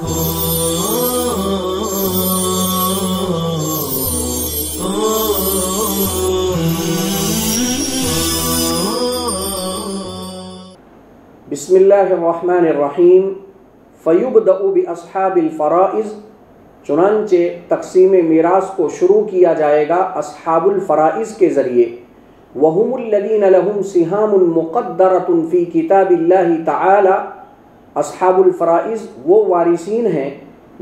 بسم اللہ الرحمن الرحیم فیبدأ باصحاب الفرائض، چنانچہ تقسیم میراث کو شروع کیا جائے گا اصحاب الفرائض کے ذریعے۔ وهم الذین لهم سہام مقدرۃ فی کتاب اللہ تعالی، اصحاب الفرائض وہ وارثین ہیں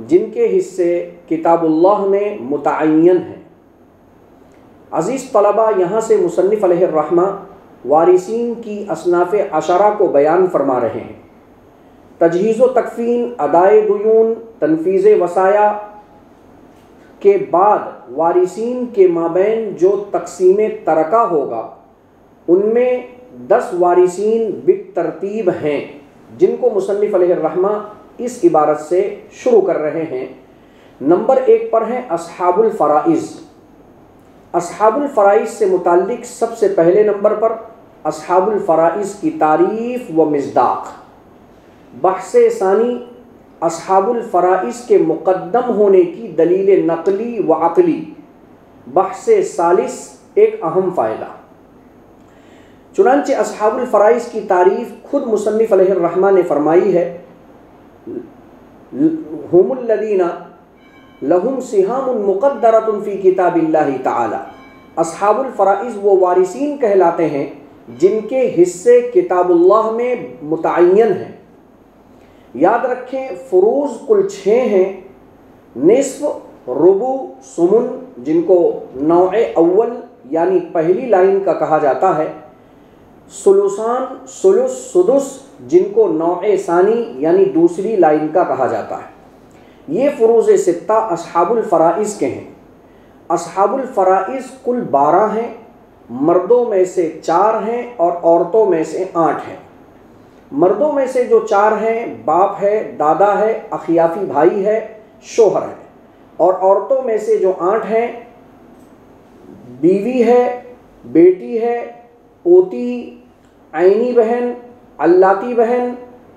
جن کے حصے کتاب اللہ میں متعین ہیں۔ عزیز طلبہ، یہاں سے مصنف علیہ الرحمہ وارثین کی اصناف عشرہ کو بیان فرما رہے ہیں۔ تجہیز و تکفین، ادائے دیون، تنفیذ وصایا کے بعد وارثین کے مابین جو تقسیم ترکہ ہوگا، ان میں 10 وارثین بالترتیب ہیں جن کو مصنف علیہ الرحمہ اس عبارت سے شروع کر رہے ہیں۔ نمبر 1 پر ہیں اصحاب الفرائض۔ اصحاب الفرائض سے متعلق سب سے پہلے نمبر پر اصحاب الفرائض کی تعریف و مصداق۔ بحث ثانی، اصحاب الفرائض کے مقدم ہونے کی دلیل نقلی و عقلی۔ بحث ثالث، ایک اہم فائدہ۔ چنانچہ اصحاب الفرائض کی تعریف خود مصنف علیہ الرحمہ نے فرمائی ہے، ہم الذین لہم سہام مقدرۃ فی کتاب اللہ تعالی۔ اصحاب الفرائض وہ وارثین کہلاتے ہیں جن کے حصے کتاب اللہ میں متعین ہیں۔ یاد رکھیں فروض کل 6 ہیں، نصف، ربع، ثمن جن کو نوع اول یعنی پہلی لائن کا کہا جاتا ہے، ثلثان، ثلث، سدس جن کو نوع ثانی یعنی دوسری لائن کا کہا جاتا ہے۔ یہ فروض 6 اصحاب الفرائض کے ہیں۔ اصحاب الفرائض کل 12 ہیں، مردوں میں سے 4 ہیں اور عورتوں میں سے 8 ہیں۔ مردوں میں سے جو 4 ہیں، باپ ہے، دادا ہے، اخیافی بھائی ہے، شوہر ہے، اور عورتوں میں سے جو 8 ہیں، بیوی ہے، بیٹی ہے، پوتی، عینی بہن، علاتی بہن،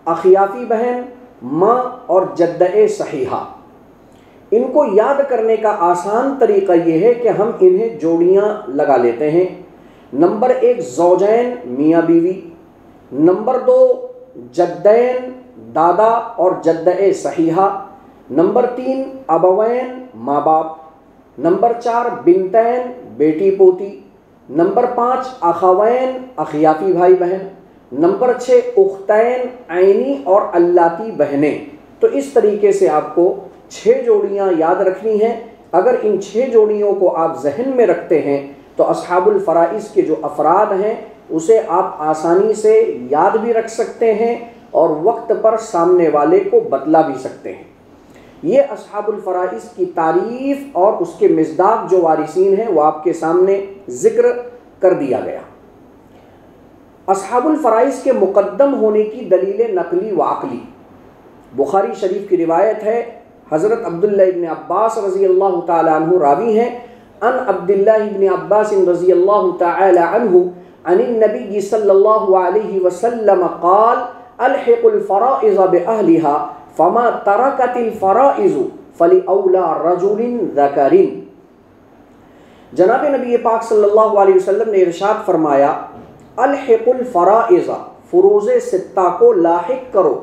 اخیافی بہن، ماں اور جدہ صحیحہ۔ ان کو یاد کرنے کا آسان طریقہ یہ ہے کہ ہم انہیں جوڑیاں لگا لیتے ہیں۔ نمبر 1 زوجین، میاں بیوی۔ نمبر 2 جدین، دادا اور جدہ صحیحہ۔ نمبر 3 ابوین، ماں باپ۔ نمبر 4 بنتین، بیٹی پوتی۔ نمبر 5 اخوین، اخیافی بھائی بہن۔ نمبر 6 اختین، عینی اور علاتی بہنیں۔ تو اس طریقے سے آپ کو 6 جوڑیاں یاد رکھنی ہیں۔ اگر ان 6 جوڑیوں کو آپ ذہن میں رکھتے ہیں تو اصحاب الفرائض کے جو افراد ہیں اسے آپ آسانی سے یاد بھی رکھ سکتے ہیں اور وقت پر سامنے والے کو بتلا بھی سکتے ہیں۔ یہ اصحاب الفرائض کی تعریف اور اس کے مصداق جو وارثین ہیں وہ آپ کے سامنے ذکر کر دیا گیا۔ اصحاب الفرائض کے مقدم ہونے کی دلیل نقلی و عقلی۔ بخاری شریف کی روایت ہے، حضرت عبداللہ ابن عباس رضی اللہ تعالی عنہ راوی ہیں، ان عبداللہ ابن عباس رضی اللہ تعالی عنہ عن النبی صلی اللہ علیہ وسلم قال الحق الفرائض بأہلها فما ترکت الفرائض فلأولی رجل ذکر۔ جناب نبی پاک صلی اللہ علیہ وسلم نے ارشاد فرمایا، الحق الفرائض، فروض 6 کو لاحق کرو،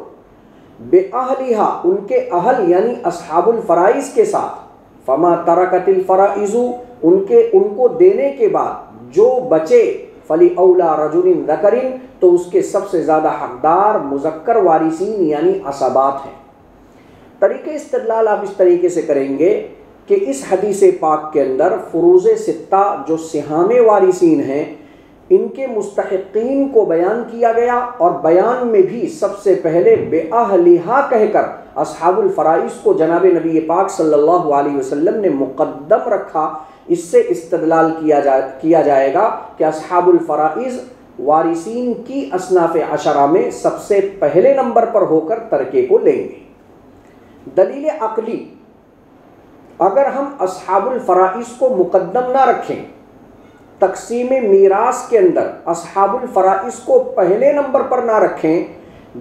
بأہلها ان کے اہل یعنی اصحاب الفرائض کے ساتھ، فما ترکت الفرائض ان کو دینے کے بعد جو بچے، فلأولی رجل ذکر تو اس کے سب سے زیادہ حقدار مذکر وارثین یعنی عصبات ہیں۔ طریقہ استدلال آپ اس طریقے سے کریں گے کہ اس حدیث پاک کے اندر فروض 6 جو سہام وارثین ہیں ان کے مستحقین کو بیان کیا گیا، اور بیان میں بھی سب سے پہلے بأہلہا کہہ کر اصحاب الفرائض کو جناب نبی پاک صلی اللہ علیہ وسلم نے مقدم رکھا۔ اس سے استدلال کیا جائے گا کہ اصحاب الفرائض وارثین کی اصناف عشرہ میں سب سے پہلے نمبر پر ہو کر ترکے کو لیں گے۔ دلیل عقلی، اگر ہم اصحاب الفرائض کو مقدم نہ رکھیں، تقسیم میراث کے اندر اصحاب الفرائض کو پہلے نمبر پر نہ رکھیں،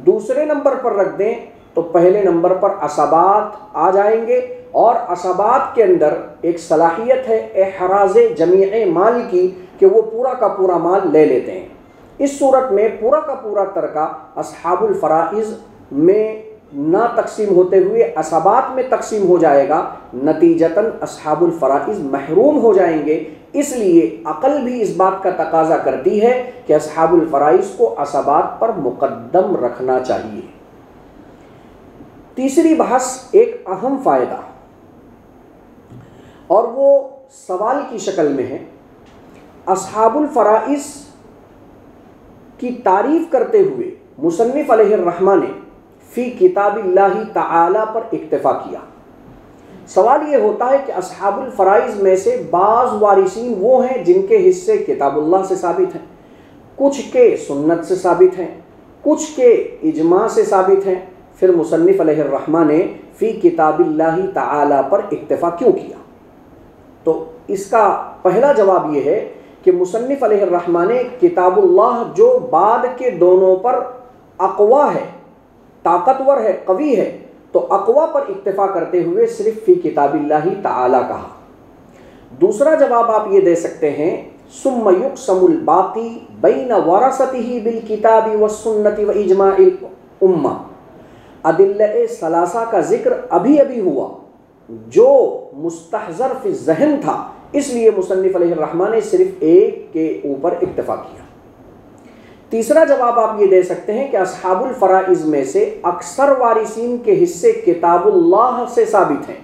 دوسرے نمبر پر رکھ دیں، تو پہلے نمبر پر عصبات آ جائیں گے، اور عصبات کے اندر ایک صلاحیت ہے احراز جمیع مال کی کہ وہ پورا کا پورا مال لے لیتے ہیں۔ اس صورت میں پورا کا پورا ترکہ اصحاب الفرائض میں نہ تقسیم ہوتے ہوئے عصبات میں تقسیم ہو جائے گا، نتیجتاً اصحاب الفرائض محروم ہو جائیں گے۔ اس لیے عقل بھی اس بات کا تقاضا کرتی ہے کہ اصحاب الفرائض کو عصبات پر مقدم رکھنا چاہیے۔ تیسری بحث ایک اہم فائدہ، اور وہ سوال کی شکل میں ہے۔ اصحاب الفرائض کی تعریف کرتے ہوئے مصنف علیہ الرحمہ نے فی کتاب اللہ تعالی پر اکتفا کیا۔ سوال یہ ہوتا ہے کہ اصحاب الفرائض میں سے بعض وارثین وہ ہیں جن کے حصے کتاب اللہ سے ثابت ہیں، کچھ کے سنت سے ثابت ہیں، کچھ کے اجماع سے ثابت ہیں۔ پھر مصنف علیہ الرحمہ نے فی کتاب اللہ تعالی پر اکتفا کیوں کیا؟ تو اس کا پہلا جواب یہ ہے کہ مصنف علیہ الرحمہ نے کتاب اللہ جو بعد کے دونوں پر اقوا ہے، طاقتور ہے، قوی ہے، تو اقوا پر اکتفا کرتے ہوئے صرف فی کتاب اللہ تعالی کہا۔ دوسرا جواب آپ یہ دے سکتے ہیں ثم یقسم الباقی بین ورثتہ بالکتاب والسنت واجماع الامہ۔ ادلہ ثلاثہ کا ذکر ابھی ہوا جو مستحضر فی ذہن تھا، اس لیے مصنف علیہ الرحمہ نے صرف ایک کے اوپر اکتفا کیا۔ تیسرا جواب آپ یہ دے سکتے ہیں کہ اصحاب الفرائض میں سے اکثر وارثین کے حصے کتاب اللہ سے ثابت ہیں،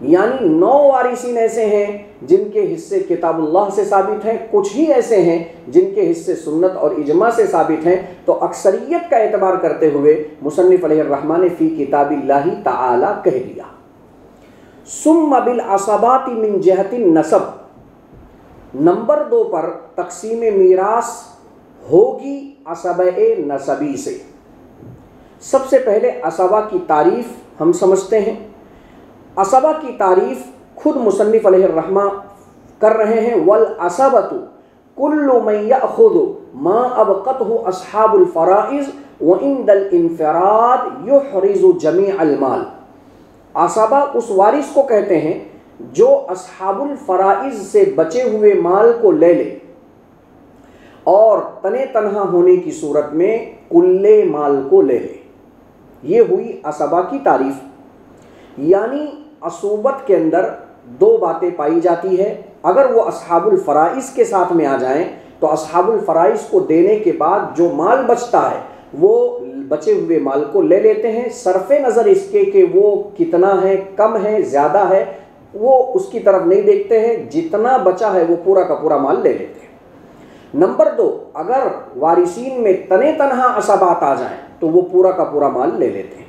یعنی 9 وارثین ایسے ہیں جن کے حصے کتاب اللہ سے ثابت ہیں، کچھ ہی ایسے ہیں جن کے حصے سنت اور اجماع سے ثابت ہیں۔ تو اکثریت کا اعتبار کرتے ہوئے مصنف علیہ الرحمہ نے فی کتاب اللہ تعالی کہہ دیا۔ ثم بالعصبات من جہت النسب، نمبر 2 پر تقسیم میراث ہوگی عصبہ نسبی سے۔ سب سے پہلے عصبہ کی تعریف ہم سمجھتے ہیں۔ عصبہ کی تعریف خود مصنف علیہ الرحمہ کر رہے ہیں، والعصبۃ کل من یأخذ ما ابقته اصحاب الفرائض وعند الانفراد یحرز جمیع المال۔ عصبہ اس وارث کو کہتے ہیں جو اصحاب الفرائض سے بچے ہوئے مال کو لے لے اور تنے تنہا ہونے کی صورت میں کل مال کو لے لے۔ یہ ہوئی عصبہ کی تعریف۔ یعنی عصوبت کے اندر 2 باتیں پائی جاتی ہے، اگر وہ اصحاب الفرائض کے ساتھ میں آ جائیں تو اصحاب الفرائض کو دینے کے بعد جو مال بچتا ہے وہ بچے ہوئے مال کو لے لیتے ہیں، صرف نظر اس کے کہ وہ کتنا ہے، کم ہے، زیادہ ہے، وہ اس کی طرف نہیں دیکھتے ہیں، جتنا بچا ہے وہ پورا کا پورا مال لے لیتے ہیں۔ نمبر 2، اگر وارثین میں تنے تنہا عصبات آ جائیں تو وہ پورا کا پورا مال لے لیتے ہیں۔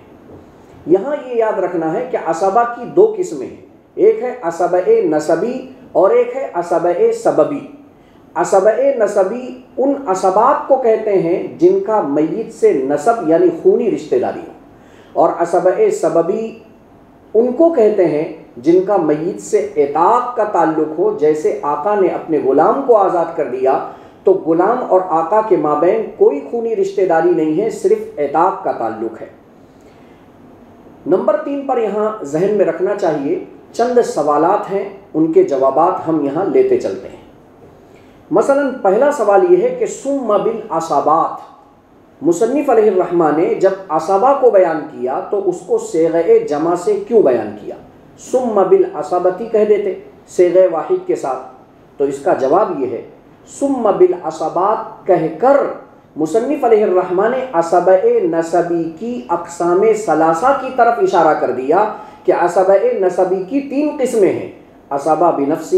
یہاں یہ یاد رکھنا ہے کہ عصبہ کی 2 قسمیں ہیں، ایک ہے عصبہ نسبی اور ایک ہے عصبہ سببی۔ عصبہ نسبی ان عصبات کو کہتے ہیں جن کا میت سے نسب یعنی خونی رشتہ داری ہو، اور عصبہ سببی ان کو کہتے ہیں جن کا میت سے عتاق کا تعلق ہو۔ جیسے آقا نے اپنے غلام کو آزاد کر دیا تو غلام اور آقا کے مابین کوئی خونی رشتہ داری نہیں ہے، صرف عتاق کا تعلق ہے۔ نمبر 3 پر یہاں ذہن میں رکھنا چاہیے، چند سوالات ہیں، ان کے جوابات ہم یہاں لیتے چلتے ہیں۔ مثلا پہلا سوال یہ ہے کہ ثم بالعصبات، مصنف علیہ الرحمہ نے جب عصبہ کو بیان کیا تو اس کو صیغہ جمع سے کیوں بیان کیا؟ ثم بالعصبتی کہہ دیتے صیغہ واحد کے ساتھ۔ تو اس کا جواب یہ ہے ثم بالعصبات کہہ کر مصنف علیہ الرحمہ نے عصبہ نسبی کی اقسام ثلاثہ کی طرف اشارہ کر دیا کہ عصبہ نسبی کی 3 قسمیں ہیں، عصبہ بنفسہ،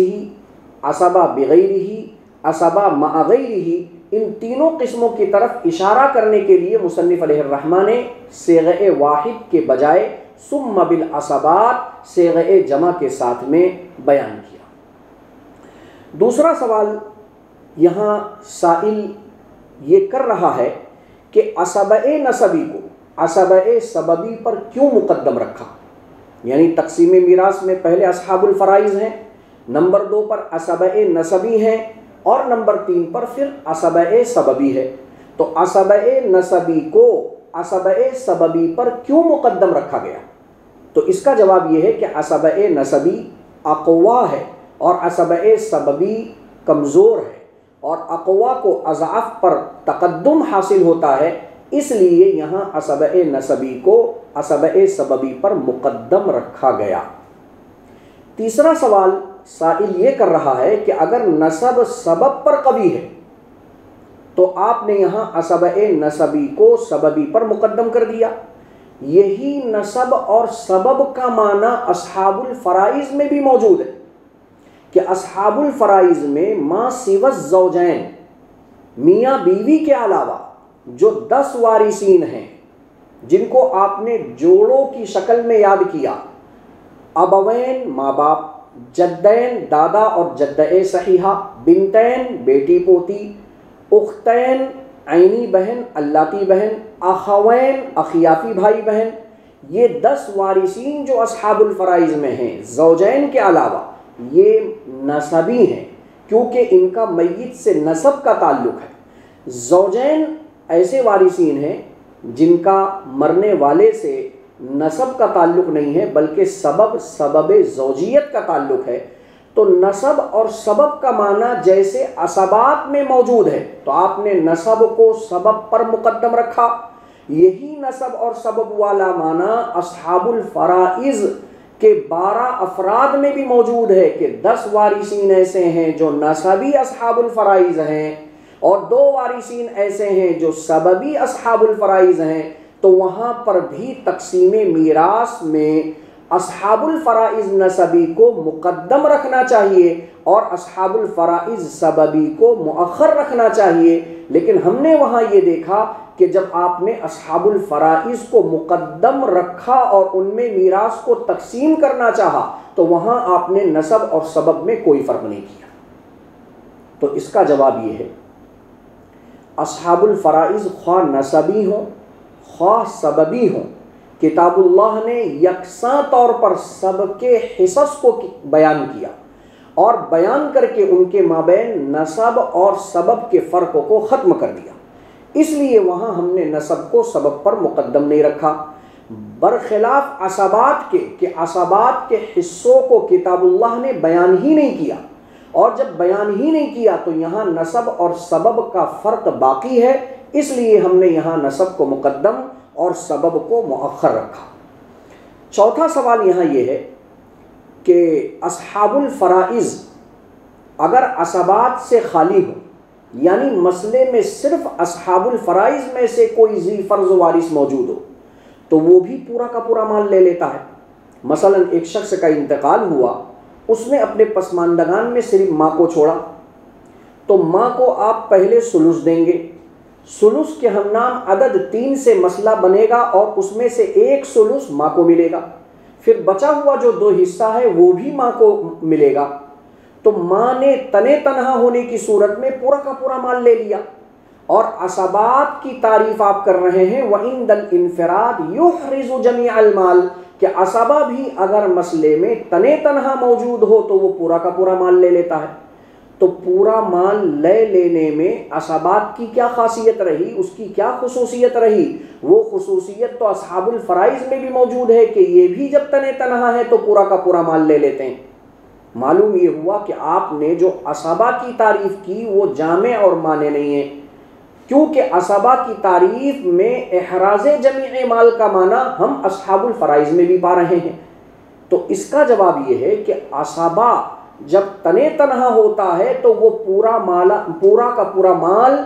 عصبہ بغیرہ، عصبہ مع غیرہ۔ ان تینوں قسموں کی طرف اشارہ کرنے کے لیے مصنف علیہ الرحمہ نے صیغہ واحد کے بجائے ثم بالعصبات صیغہ جمع کے ساتھ میں بیان کیا۔ دوسرا سوال یہاں سائل یہ کر رہا ہے کہ عصبہ نسبی کو عصبہ سببی پر کیوں مقدم رکھا؟ یعنی تقسیم میراث میں پہلے اصحاب الفرائض ہیں، نمبر 2 پر عصبہ نسبی ہیں، اور نمبر 3 پر پھر عصبہ سببی ہے۔ تو عصبہ نسبی کو عصبۂ سببی پر کیوں مقدم رکھا گیا؟ تو اس کا جواب یہ ہے کہ عصبۂ نسبی اقوا ہے اور عصبۂ سببی کمزور ہے، اور اقوا کو اضعف پر تقدم حاصل ہوتا ہے، اس لیے یہاں عصبۂ نسبی کو عصبۂ سببی پر مقدم رکھا گیا۔ تیسرا سوال سائل یہ کر رہا ہے کہ اگر نسب سبب پر قوی ہے تو آپ نے یہاں عصبۂ نسبی کو سببی پر مقدم کر دیا۔ یہی نسب اور سبب کا معنی اصحاب الفرائض میں بھی موجود ہے کہ اصحاب الفرائض میں ما سوى الزوجین، میاں بیوی کے علاوہ جو 10 وارثین ہیں جن کو آپ نے جوڑوں کی شکل میں یاد کیا، ابوین ماں باپ، جدین دادا اور جدہ صحیحہ، بنتین بیٹی پوتی، اختین عینی بہن اللاتی بہن، اخوین اخیافی بھائی بہن، یہ 10 وارثین جو اصحاب الفرائض میں ہیں زوجین کے علاوہ، یہ نسبی ہیں کیونکہ ان کا میت سے نسب کا تعلق ہے۔ زوجین ایسے وارثین ہیں جن کا مرنے والے سے نسب کا تعلق نہیں ہے بلکہ سبب زوجیت کا تعلق ہے۔ تو نسب اور سبب کا معنی جیسے عصبات میں موجود ہے تو آپ نے نسب کو سبب پر مقدم رکھا، یہی نسب اور سبب والا معنی اصحاب الفرائض کہ 12 افراد میں بھی موجود ہے کہ 10 وارثین ایسے ہیں جو نسبی اصحاب الفرائض ہیں اور 2 وارثین ایسے ہیں جو سببی اصحاب الفرائض ہیں، تو وہاں پر بھی تقسیم میراث میں اصحاب الفرائض نسبی کو مقدم رکھنا چاہیے اور اصحاب الفرائض سببی کو مؤخر رکھنا چاہیے۔ لیکن ہم نے وہاں یہ دیکھا کہ جب آپ نے اصحاب الفرائض کو مقدم رکھا اور ان میں میراث کو تقسیم کرنا چاہا تو وہاں آپ نے نسب اور سبب میں کوئی فرق نہیں کیا۔ تو اس کا جواب یہ ہے اصحاب الفرائض خواہ نسبی ہوں خواہ سببی ہوں، کتاب اللہ نے یکساں طور پر سب کے حصص کو بیان کیا اور بیان کر کے ان کے مابین نسب اور سبب کے فرق کو ختم کر دیا، اس لیے وہاں ہم نے نسب کو سبب پر مقدم نہیں رکھا، برخلاف عصبات کے کہ عصبات کے حصوں کو کتاب اللہ نے بیان ہی نہیں کیا، اور جب بیان ہی نہیں کیا تو یہاں نسب اور سبب کا فرق باقی ہے، اس لیے ہم نے یہاں نسب کو مقدم اور سبب کو مؤخر رکھا۔ چوتھا سوال یہاں یہ ہے کہ اصحاب الفرائض اگر عصبات سے خالی ہو، یعنی مسئلے میں صرف اصحاب الفرائض میں سے کوئی ذی فرض وارث موجود ہو تو وہ بھی پورا کا پورا مال لے لیتا ہے۔ مثلا ایک شخص کا انتقال ہوا، اس نے اپنے پسماندگان میں صرف ماں کو چھوڑا، تو ماں کو آپ پہلے ثلث دیں گے، ثلث کے ہم نام عدد 3 سے مسئلہ بنے گا اور اس میں سے 1 ثلث ماں کو ملے گا، پھر بچا ہوا جو 2 حصہ ہے وہ بھی ماں کو ملے گا۔ تو ماں نے تنے تنہا ہونے کی صورت میں پورا کا پورا مال لے لیا، اور عصبات کی تعریف آپ کر رہے ہیں وَعِنْدَ الْإِنْفِرَادِ يُحْرِزُ جَمِيعَ الْمَالِ کہ عصبہ بھی اگر مسئلے میں تنے تنہا موجود ہو تو وہ پورا کا پورا مال لے لیتا ہے۔ تو پورا مال لے لینے میں عصبات کی کیا خاصیت رہی، اس کی کیا خصوصیت رہی؟ وہ خصوصیت تو اصحاب الفرائض میں بھی موجود ہے کہ یہ بھی جب تنے تنہا ہے تو پورا کا پورا مال لے لیتے ہیں۔ معلوم یہ ہوا کہ آپ نے جو عصبہ کی تعریف کی وہ جامع اور مانع نہیں ہے، کیونکہ عصبہ کی تعریف میں احراز جمیع مال کا معنی ہم اصحاب الفرائض میں بھی پا رہے ہیں۔ تو اس کا جواب یہ ہے کہ عصبہ جب تنے تنہا ہوتا ہے تو وہ پورا کا پورا مال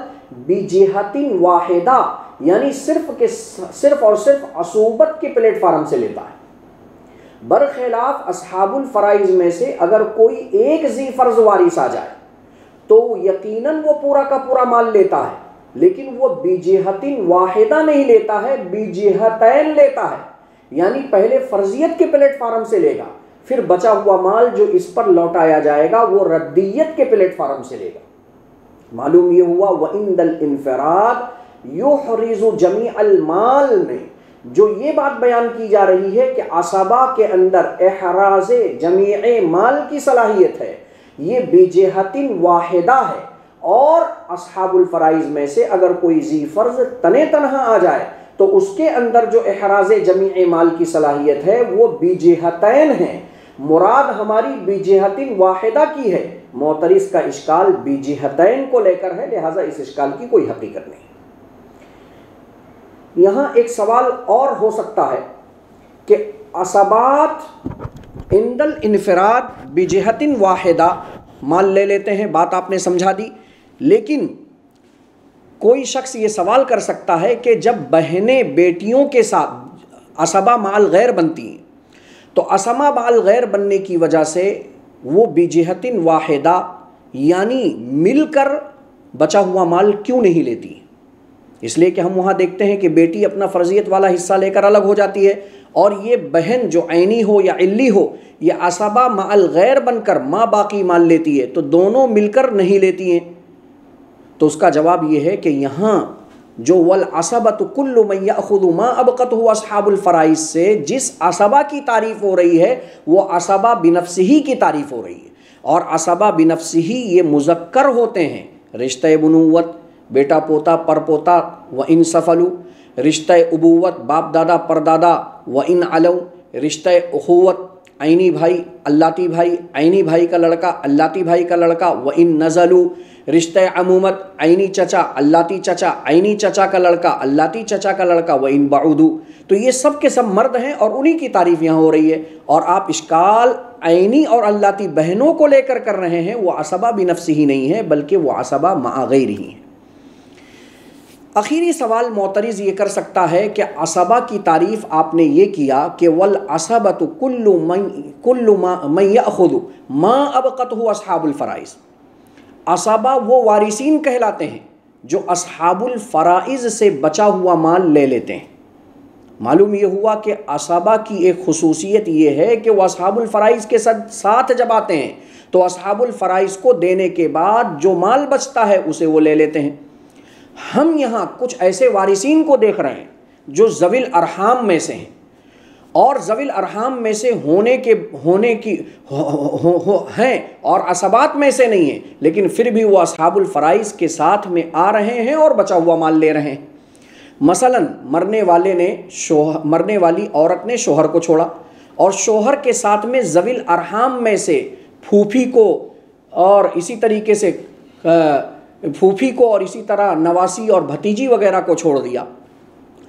بجہت واحدہ یعنی صرف اور صرف عصوبت کے پلیٹ فارم سے لیتا ہے، برخلاف اصحاب الفرائض میں سے اگر کوئی ایک ذی فرض وارث آ جائے تو یقیناً وہ پورا کا پورا مال لیتا ہے، لیکن وہ بجہت واحدہ نہیں لیتا ہے، بجہتین لیتا ہے، یعنی پہلے فرضیت کے پلیٹ فارم سے لے گا، پھر بچا ہوا مال جو اس پر لوٹایا جائے گا وہ ردیت کے پلیٹ فارم سے لے گا۔ معلوم یہ ہوا وَعِنْدَ الْإِنْفِرَادِ يُحْرِزُ جَمِيعَ الْمَال میں جو یہ بات بیان کی جا رہی ہے کہ عصبہ کے اندر احراز جمیع مال کی صلاحیت ہے، یہ بجہت واحدہ ہے، اور اصحاب الفرائض میں سے اگر کوئی ذی فرض تنے تنہا آ جائے تو اس کے اندر جو احراز جمیع مال کی صلاحیت ہے وہ بجہتین ہے، مراد ہماری بجہت واحدہ کی ہے، معترض کا اشکال بجہتین کو لے کر ہے، لہٰذا اس اشکال کی کوئی حقیقت نہیں۔ یہاں ایک سوال اور ہو سکتا ہے کہ عصبات عند الانفراد بجہت واحدہ مال لے لیتے ہیں، بات آپ نے سمجھا دی، لیکن کوئی شخص یہ سوال کر سکتا ہے کہ جب بہنیں بیٹیوں کے ساتھ عصبہ مال غیر بنتی ہیں تو عصبہ مال غیر بننے کی وجہ سے وہ بجہت واحدہ یعنی مل کر بچا ہوا مال کیوں نہیں لیتی؟ اس لیے کہ ہم وہاں دیکھتے ہیں کہ بیٹی اپنا فرضیت والا حصہ لے کر الگ ہو جاتی ہے، اور یہ بہن جو عینی ہو یا علی ہو یہ عصبہ مع الغیر بن کر ماں باقی مال لیتی ہے، تو دونوں مل کر نہیں لیتی ہیں۔ تو اس کا جواب یہ ہے کہ یہاں جو والعصبۃ کل من یأخذ ما ابقته اصحاب الفرائض سے جس عصبہ کی تعریف ہو رہی ہے وہ عصبہ بنفسہ کی تعریف ہو رہی ہے، اور عصبہ بنفسہ یہ مذکر ہوتے ہیں، رشتہ بنوت بیٹا پوتا پر پوتا و ان سفلوا، رشتہ ابوت باپ دادا پر دادا و ان علو، رشتہ اخوت عینی بھائی اللاتی بھائی، عینی بھائی کا لڑکا اللاتی بھائی کا لڑکا و ان نزلوا، رشتہ عمومت عینی چچا اللاتی چچا، عینی چچا کا لڑکا اللاتی چچا کا لڑکا و ان بعودو۔ تو یہ سب کے سب مرد ہیں اور انہی کی تعریف یہاں ہو رہی ہے، اور آپ اشکال عینی اور اللاتی بہنوں کو لے کر کر رہے ہیں، وہ عصبہ بنفسہ ہی نہیں ہے بلکہ وہ عصبہ مع غیرہ ہیں۔ آخری سوال معترض یہ کر سکتا ہے کہ عصبہ کی تعریف آپ نے یہ کیا کہ والعصبۃ کل من یأخذ ما ابقته اصحاب الفرائض، عصبہ وہ وارثین کہلاتے ہیں جو اصحاب الفرائض سے بچا ہوا مال لے لیتے ہیں۔ معلوم یہ ہوا کہ عصبہ کی ایک خصوصیت یہ ہے کہ وہ اصحاب الفرائض کے ساتھ جب آتے ہیں تو اصحاب الفرائض کو دینے کے بعد جو مال بچتا ہے اسے وہ لے لیتے ہیں۔ ہم یہاں کچھ ایسے وارثین کو دیکھ رہے ہیں جو ذوی الارحام میں سے ہیں، اور ذوی الارحام میں سے ہیں اور عصبات میں سے نہیں ہیں، لیکن پھر بھی وہ اصحاب الفرائض کے ساتھ میں آ رہے ہیں اور بچا ہوا مال لے رہے ہیں۔ مثلا مرنے والی عورت نے شوہر کو چھوڑا، اور شوہر کے ساتھ میں ذوی الارحام میں سے پھوپھی کو اور اسی طریقے سے اور اسی طرح نواسی اور بھتیجی وغیرہ کو چھوڑ دیا،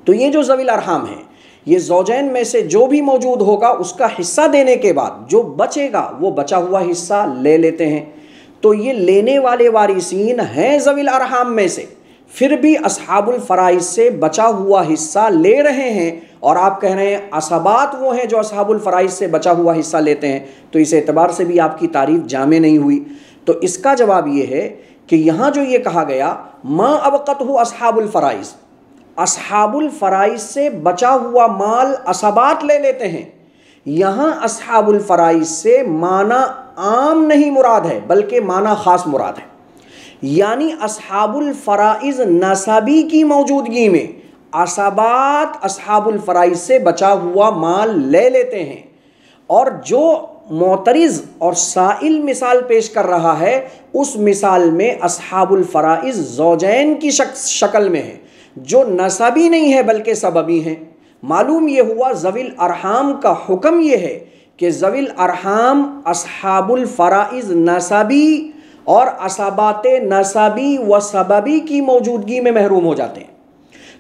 تو یہ جو ذوی الارحام ہیں یہ زوجین میں سے جو بھی موجود ہوگا اس کا حصہ دینے کے بعد جو بچے گا وہ بچا ہوا حصہ لے لیتے ہیں۔ تو یہ لینے والے وارثین ہیں ذوی الارحام میں سے، پھر بھی اصحاب الفرائض سے بچا ہوا حصہ لے رہے ہیں، اور آپ کہہ رہے ہیں عصبات وہ ہیں جو اصحاب الفرائض سے بچا ہوا حصہ لیتے ہیں، تو اس اعتبار سے بھی آپ کی تعریف جامع نہیں ہوئی۔ تو اس کا جواب یہ ہے کہ یہاں جو یہ کہا گیا ما ابقته اصحاب الفرائض، اصحاب الفرائض سے بچا ہوا مال عصبات لے لیتے ہیں، یہاں اصحاب الفرائض سے معنی عام نہیں مراد ہے بلکہ معنی خاص مراد ہے، یعنی اصحاب الفرائض نسبی کی موجودگی میں عصبات اصحاب الفرائض سے بچا ہوا مال لے لیتے ہیں، اور جو معترض اور سائل مثال پیش کر رہا ہے اس مثال میں اصحاب الفرائض زوجین کی شکل میں ہے جو نسبی نہیں ہے بلکہ سببی ہیں۔ معلوم یہ ہوا ذوی الارحام کا حکم یہ ہے کہ ذوی الارحام اصحاب الفرائض نسبی اور عصبات نسبی و سببی کی موجودگی میں محروم ہو جاتے ہیں۔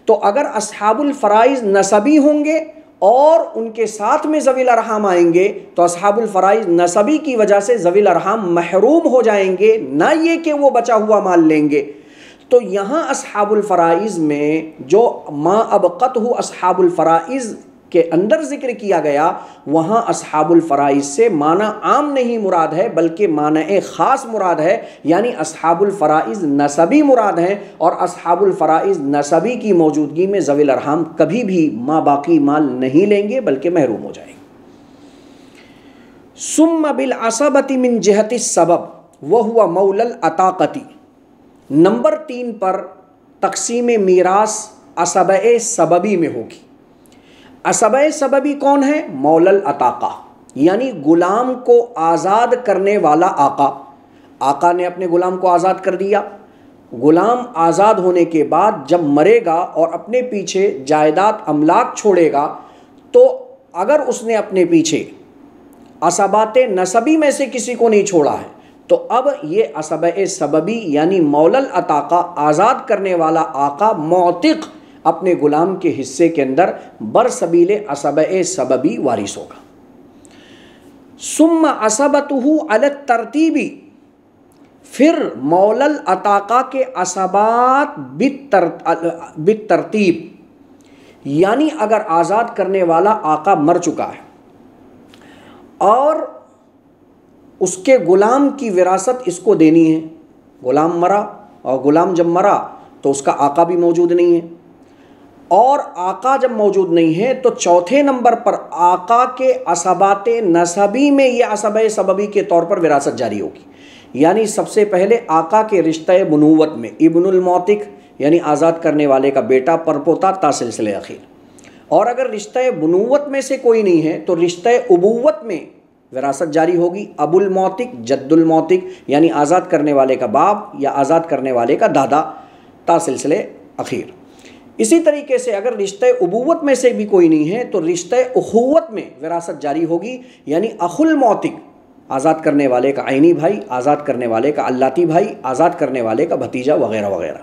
تو اگر اصحاب الفرائض نسبی ہوں گے اور ان کے ساتھ میں ذوی الارحام آئیں گے تو اصحاب الفرائض نسبی کی وجہ سے ذوی الارحام محروم ہو جائیں گے، نہ یہ کہ وہ بچا ہوا مال لیں گے۔ تو یہاں اصحاب الفرائض میں جو ما ابقته اصحاب الفرائض کے اندر ذکر کیا گیا وہاں اصحاب الفرائض سے معنی عام نہیں مراد ہے بلکہ معنی خاص مراد ہے، یعنی اصحاب الفرائض نسبی مراد ہیں، اور اصحاب الفرائض نسبی کی موجودگی میں ذوی الارحام کبھی بھی ما باقی مال نہیں لیں گے بلکہ محروم ہو جائیں گے۔ ثم بالعصبۃ من جہت السبب وهو مولی العتاقۃ، نمبر 3 پر تقسیم میراث عصبہ سببی میں ہوگی۔ عصبہ سببی کون ہے؟ مولی العتاقہ، یعنی غلام کو آزاد کرنے والا آقا۔ آقا نے اپنے غلام کو آزاد کر دیا، غلام آزاد ہونے کے بعد جب مرے گا اور اپنے پیچھے جائیداد املاک چھوڑے گا تو اگر اس نے اپنے پیچھے عصبات نسبی میں سے کسی کو نہیں چھوڑا ہے تو اب یہ عصبہ سببی یعنی مولا العتاقہ آزاد کرنے والا آقا معتق اپنے غلام کے حصے کے اندر برسبیل عصبہ سببی وارث ہوگا۔ ثم عصبتہ علی الترتیبی، پھر مولا العتاقہ کے عصبات بالترتیب، یعنی اگر آزاد کرنے والا آقا مر چکا ہے اور اس کے غلام کی وراثت اس کو دینی ہے، غلام مرا اور غلام جب مرا تو اس کا آقا بھی موجود نہیں ہے، اور آقا جب موجود نہیں ہے تو چوتھے نمبر پر آقا کے عصبات نسبی میں یہ عصبہ سببی کے طور پر وراثت جاری ہوگی۔ یعنی سب سے پہلے آقا کے رشتہ بنوت میں ابن المعتق یعنی آزاد کرنے والے کا بیٹا پرپوتا تا سلسلہ اخیر، اور اگر رشتہ بنوت میں سے کوئی نہیں ہے تو رشتہ ابوت میں وراثت جاری ہوگی، ابو المعتق جد المعتق یعنی آزاد کرنے والے کا باپ یا آزاد کرنے والے کا دادا تا سلسلہ اخیر۔ اسی طریقے سے اگر رشتہ ابوت میں سے بھی کوئی نہیں ہے تو رشتہ اخوت میں وراثت جاری ہوگی، یعنی اخو المعتق آزاد کرنے والے کا عینی بھائی، آزاد کرنے والے کا علاتی بھائی، آزاد کرنے والے کا بھتیجا وغیرہ وغیرہ۔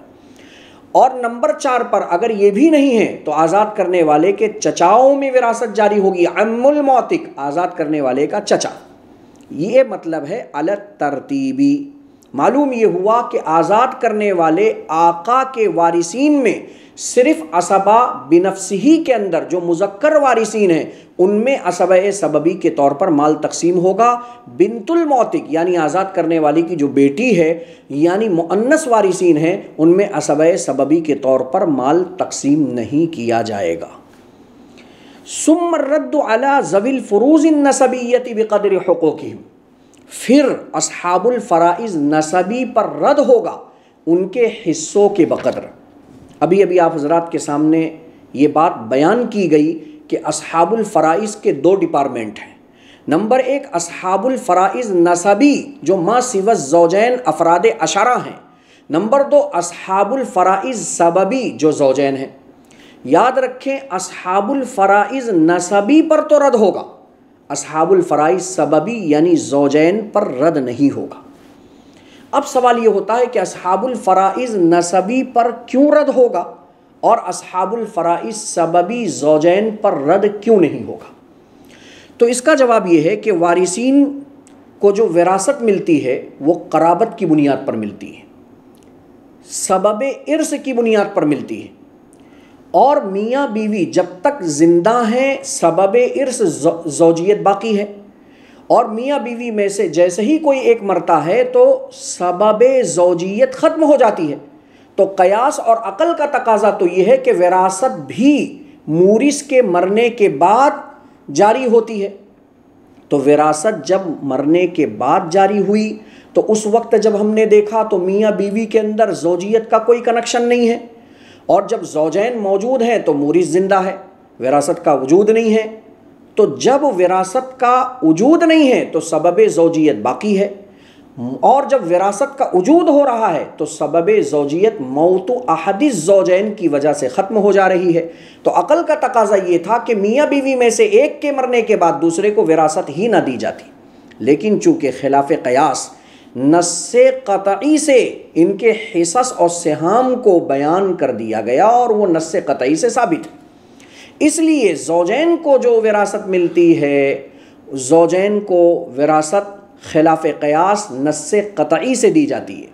اور نمبر 4 پر اگر یہ بھی نہیں ہے تو آزاد کرنے والے کے چچاؤں میں وراثت جاری ہوگی، عم المعتق آزاد کرنے والے کا چچا۔ یہ مطلب ہے علی الترتیبی۔ معلوم یہ ہوا کہ آزاد کرنے والے آقا کے وارثین میں صرف عصبہ بنفسہی کے اندر جو مذکر وارثین ہیں ان میں عصبہ سببی کے طور پر مال تقسیم ہوگا، بنت المعتق یعنی آزاد کرنے والی کی جو بیٹی ہے یعنی مؤنث وارثین ہیں ان میں عصبہ سببی کے طور پر مال تقسیم نہیں کیا جائے گا۔ ثم الرد علی ذوی الفروض النسبیۃ بقدر حقوقہم، پھر اصحاب الفرائض نسبی پر رد ہوگا ان کے حصوں کے بقدر۔ ابھی آپ حضرات کے سامنے یہ بات بیان کی گئی کہ اصحاب الفرائض کے 2 ڈپارٹمنٹ ہیں۔ نمبر 1 اصحاب الفرائض نسبی جو ما سوى الزوجین افراد عشرہ ہیں، نمبر 2 اصحاب الفرائض سببی جو زوجین ہیں۔ یاد رکھیں اصحاب الفرائض نسبی پر تو رد ہوگا، اصحاب الفرائض سببی یعنی زوجین پر رد نہیں ہوگا۔ اب سوال یہ ہوتا ہے کہ اصحاب الفرائض نسبی پر کیوں رد ہوگا اور اصحاب الفرائض سببی زوجین پر رد کیوں نہیں ہوگا؟ تو اس کا جواب یہ ہے کہ وارثین کو جو وراثت ملتی ہے وہ قرابت کی بنیاد پر ملتی ہے، سبب ارث کی بنیاد پر ملتی ہے، اور میاں بیوی جب تک زندہ ہیں سبب ارث زوجیت باقی ہے، اور میاں بیوی میں سے جیسے ہی کوئی ایک مرتا ہے تو سبب زوجیت ختم ہو جاتی ہے۔ تو قیاس اور عقل کا تقاضا تو یہ ہے کہ وراثت بھی مورث کے مرنے کے بعد جاری ہوتی ہے۔ تو وراثت جب مرنے کے بعد جاری ہوئی تو اس وقت جب ہم نے دیکھا تو میاں بیوی کے اندر زوجیت کا کوئی کنیکشن نہیں ہے، اور جب زوجین موجود ہیں تو مورث زندہ ہے، وراثت کا وجود نہیں ہے۔ تو جب وراثت کا وجود نہیں ہے تو سبب زوجیت باقی ہے، اور جب وراثت کا وجود ہو رہا ہے تو سبب زوجیت موت احد الزوجین کی وجہ سے ختم ہو جا رہی ہے۔ تو عقل کا تقاضا یہ تھا کہ میاں بیوی میں سے ایک کے مرنے کے بعد دوسرے کو وراثت ہی نہ دی جاتی، لیکن چونکہ خلاف قیاس نص قطعی سے ان کے حصص اور سہام کو بیان کر دیا گیا اور وہ نص قطعی سے ثابت ہے، اس لیے زوجین کو جو وراثت ملتی ہے زوجین کو وراثت خلاف قیاس نص قطعی سے دی جاتی ہے،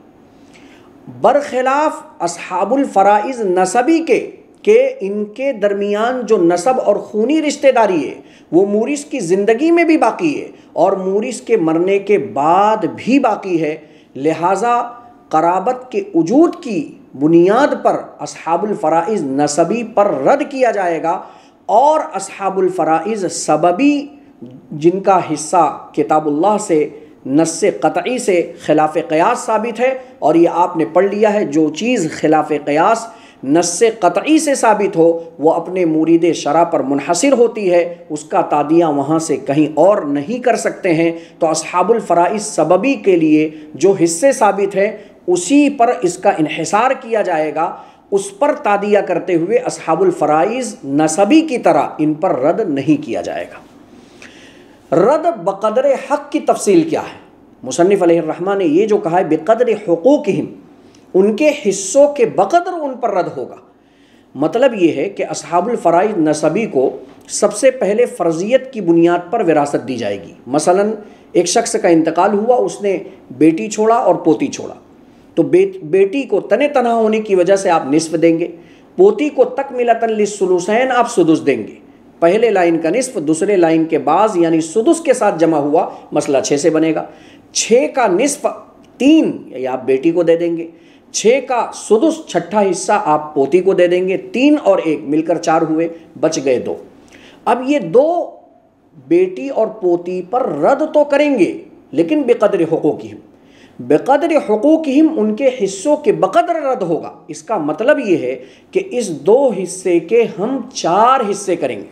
برخلاف اصحاب الفرائض نسبی کے کہ ان کے درمیان جو نسب اور خونی رشتہ داری ہے وہ مورث کی زندگی میں بھی باقی ہے اور مورث کے مرنے کے بعد بھی باقی ہے، لہٰذا قرابت کے وجود کی بنیاد پر اصحاب الفرائض نسبی پر رد کیا جائے گا، اور اصحاب الفرائض سببی جن کا حصہ کتاب اللہ سے نص قطعی سے خلاف قیاس ثابت ہے، اور یہ آپ نے پڑھ لیا ہے جو چیز خلاف قیاس نص قطعی سے ثابت ہو وہ اپنے مورد شرع پر منحصر ہوتی ہے، اس کا تادیہ وہاں سے کہیں اور نہیں کر سکتے ہیں۔ تو اصحاب الفرائض سببی کے لیے جو حصے ثابت ہیں اسی پر اس کا انحصار کیا جائے گا، اس پر تادیہ کرتے ہوئے اصحاب الفرائض نسبی کی طرح ان پر رد نہیں کیا جائے گا۔ رد بقدر حق کی تفصیل کیا ہے؟ مصنف علیہ الرحمہ نے یہ جو کہا ہے بقدر حقوقہم، ان کے حصوں کے بقدر ان پر رد ہوگا، مطلب یہ ہے کہ اصحاب الفرائض نسبی کو سب سے پہلے فرضیت کی بنیاد پر وراثت دی جائے گی۔ مثلا ایک شخص کا انتقال ہوا، اس نے بیٹی چھوڑا اور پوتی چھوڑا، تو بیٹی کو تن تنہا ہونے کی وجہ سے آپ نصف دیں گے، پوتی کو تکملۃ للثلثین آپ سدس دیں گے۔ پہلے لائن کا نصف دوسرے لائن کے بعض یعنی سدس کے ساتھ جمع ہوا، مسئلہ 6 سے بنے گا۔ 6 کا نصف 3 یہ آپ بیٹی کو دے دیں گے، 6 کا سدس چھٹا حصہ آپ پوتی کو دے دیں گے، 3 اور 1 مل کر 4 ہوئے، بچ گئے 2۔ اب یہ 2 بیٹی اور پوتی پر رد تو کریں گے لیکن بقدر حقوقہم، بقدر حقوقہم ان کے حصوں کے بقدر رد ہوگا۔ اس کا مطلب یہ ہے کہ اس 2 حصے کے ہم 4 حصے کریں گے،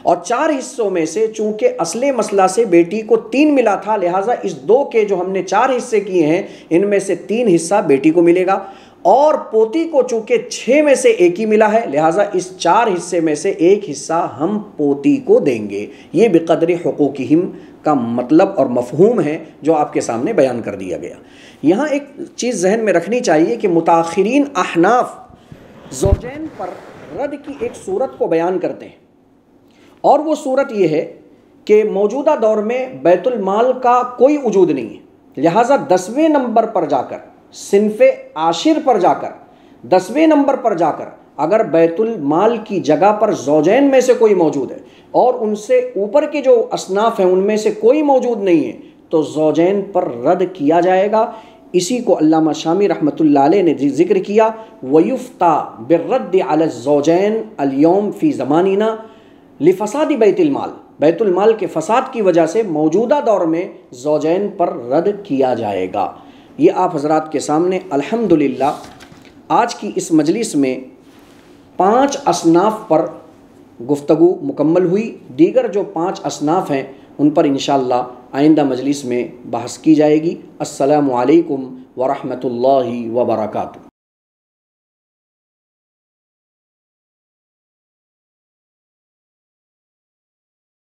اور 4 حصوں میں سے چونکہ اصل مسئلہ سے بیٹی کو 3 ملا تھا، لہٰذا اس 2 کے جو ہم نے 4 حصے کیے ہیں ان میں سے 3 حصہ بیٹی کو ملے گا، اور پوتی کو چونکہ 6 میں سے 1 ہی ملا ہے، لہٰذا اس 4 حصے میں سے 1 حصہ ہم پوتی کو دیں گے۔ یہ بقدر حقوقہم کا مطلب اور مفہوم ہے جو آپ کے سامنے بیان کر دیا گیا۔ یہاں ایک چیز ذہن میں رکھنی چاہیے کہ متاخرین احناف زوجین پر رد کی ایک صورت کو بیان کرتے ہیں، اور وہ صورت یہ ہے کہ موجودہ دور میں بیت المال کا کوئی وجود نہیں ہے، لہٰذا 10ویں نمبر پر جا کر، صنف عاشر پر جا کر، 10ویں نمبر پر جا کر اگر بیت المال کی جگہ پر زوجین میں سے کوئی موجود ہے اور ان سے اوپر کے جو اصناف ہیں ان میں سے کوئی موجود نہیں ہے تو زوجین پر رد کیا جائے گا۔ اسی کو علامہ شامی رحمۃ اللہ علیہ نے ذکر کیا، وَيُفْتَى بِالرَّدِّ عَلَى الزَّوْجَيْنِ الْيَوْمِ فِي زَمَانِنَا لِفَسَادِ بَيْتِ المال، بیت المال کے فساد کی وجہ سے موجودہ دور میں زوجین پر رد کیا جائے گا۔ یہ آپ حضرات کے سامنے الحمدللہ آج کی اس مجلس میں 5 اصناف پر گفتگو مکمل ہوئی۔ دیگر جو 5 اصناف ہیں ان پر انشاءاللہ آئندہ مجلس میں بحث کی جائے گی۔ السلام علیکم ورحمۃ اللہ وبرکاتہ۔